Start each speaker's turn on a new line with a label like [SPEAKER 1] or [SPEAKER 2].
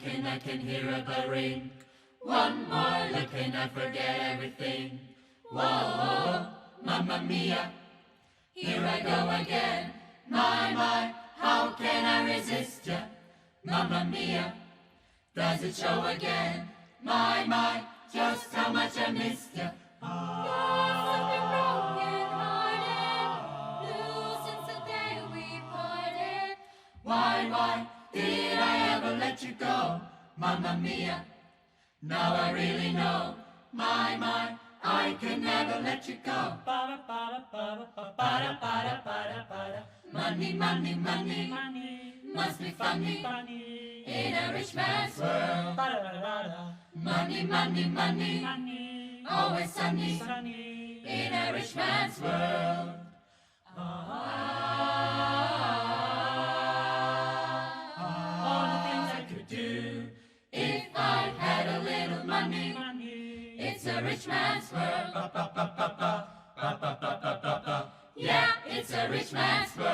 [SPEAKER 1] look and I can hear a bell ring. One more look and I forget everything. Whoa, mamma mia, here I go again. My, how can I resist ya? Mamma mia, does it show again? My, just how much I missed ya.
[SPEAKER 2] You're something broken-hearted, blue since the day we parted.
[SPEAKER 1] Why did I ever let you go? Mamma mia, now I really know. My, I can never let you go. Money, must be funny in a rich man's world. Money, always sunny in a rich man's world. All the things I could do if I had a little money. It's a rich man's world. Yeah, it's a rich man's world.